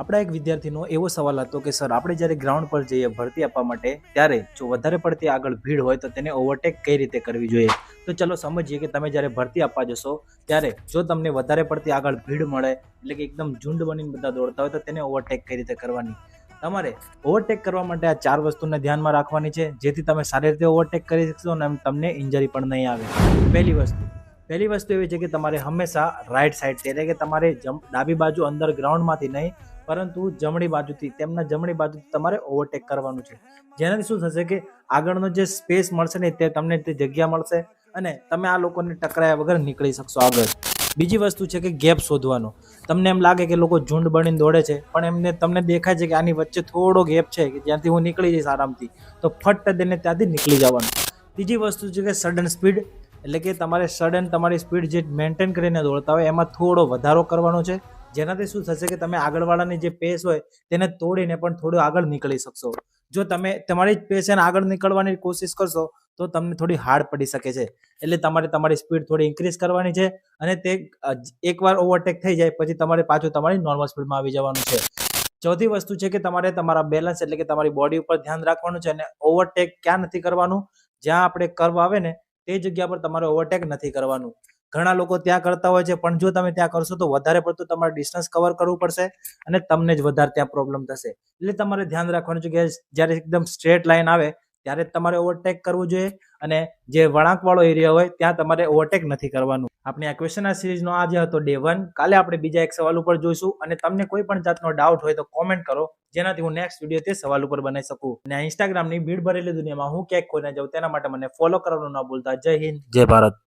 આપણા એક વિદ્યાર્થીનો એવો સવાલ હતો કે સર આપણે જ્યારે ગ્રાઉન્ડ પર જઈએ ભરતી આપવા માટે ત્યારે જો વધારે પડતી આગળ ભીડ હોય તો તેને ઓવરટેક કઈ રીતે કરવી જોઈએ. તો ચલો સમજીએ કે તમે જ્યારે ભરતી આપવા જશો ત્યારે જો તમને વધારે પડતી આગળ ભીડ મળે એટલે કે એકદમ ઝુંડ બનીને બધા દોડતા હોય તો તેને ઓવરટેક કઈ રીતે કરવાની. તમારે ઓવરટેક કરવા માટે આ 4 વસ્તુને ધ્યાનમાં રાખવાની છે જેથી તમે સારી રીતે ઓવરટેક કરી શકશો અને તમને ઇન્જરી પણ નહીં આવે. પહેલી વસ્તુ એવી છે કે તમારે હંમેશા રાઈટ સાઈડ એટલે કે તમારે ડાબી બાજુ અંદર ગ્રાઉન્ડમાંથી નહીં પરંતુ જમણી બાજુથી તમારે ઓવરટેક કરવાનું છે. જેનાથી શું થશે કે આગળનો જે સ્પેસ મળશે ને તે તમને તે જગ્યા મળશે અને તમે આ લોકોને ટકરાયા વગર નીકળી શકશો આગળ. બીજી વસ્તુ છે કે ગેપ શોધવાનો. તમને એમ લાગે કે લોકો ઝુંડ બનીને દોડે છે પણ તમને દેખાય છે કે આની વચ્ચે થોડો ગેપ છે કે જ્યાંથી હું નીકળી જઈશ આરામથી, તો ફટ તેને ત્યાંથી નીકળી જવાનું. ત્રીજી વસ્તુ છે કે સડન સ્પીડ એટલે કે તમારે તમારી સ્પીડ જે મેન્ટેન કરીને દોડતા હોય એમાં થોડો વધારો કરવાનો છે. જેનાથી શું થશે કે તમે આગળવાળાની જે પેસ હોય તેને તોડીને પણ થોડું આગળ નીકળી શકશો. જો તમે તમારી પેસ એને આગળ નીકળવાની કોશિશ કરશો તો તમને થોડી હાર્ડ પડી શકે છે. એટલે તમારે તમારી સ્પીડ થોડી ઇન્ક્રીઝ કરવાની છે અને તે એકવાર ઓવરટેક થઈ જાય પછી તમારે પાછું તમારી નોર્મલ સ્પીડમાં આવી જવાનું છે. ચોથી વસ્તુ છે કે તમારે તમારા બેલેન્સ એટલે કે તમારી બોડી ઉપર ધ્યાન રાખવાનું છે અને ઓવરટેક ક્યાં નથી કરવાનું, જ્યાં આપણે કર્વ આવે ને તે જગ્યા પર તમારે ઓવરટેક નથી કરવાનું. ઘણા લોકો ત્યાં કરતા હોય છે પણ જો તમે ત્યાં કરશો તો વધારે પડતું તમારે ડિસ્ટન્સ કવર કરવું પડશે અને તમને જ વધારે ત્યાં પ્રોબ્લેમ થશે. એટલે તમારે ધ્યાન રાખવાનું છે કે જ્યારે એકદમ સ્ટ્રેટ લાઈન આવે ત્યારે જ તમારે ઓવરટેક કરવું જોઈએ અને જે વળાંકવાળો એરિયા હોય ત્યાં તમારે ઓવરટેક નથી કરવાનું. આપણે આ ક્વેશ્ચન સિરીઝનો આજે હતો ડે 1. કાલે આપણે બીજા એક સવાલ ઉપર જોઈશું અને તમને કોઈ પણ જાતનો ડાઉટ હોય તો કોમેન્ટ કરો જેનાથી હું નેક્સ્ટ વિડીયો તે સવાલ ઉપર બનાવી શકું. અને આ ઇન્સ્ટાગ્રામની ભીડ ભરેલી દુનિયામાં હું ક્યાંક ખોઈને જાઉં તેના માટે મને ફોલો કરવાનું ન ભૂલતા. જય હિન્દ, જય ભારત.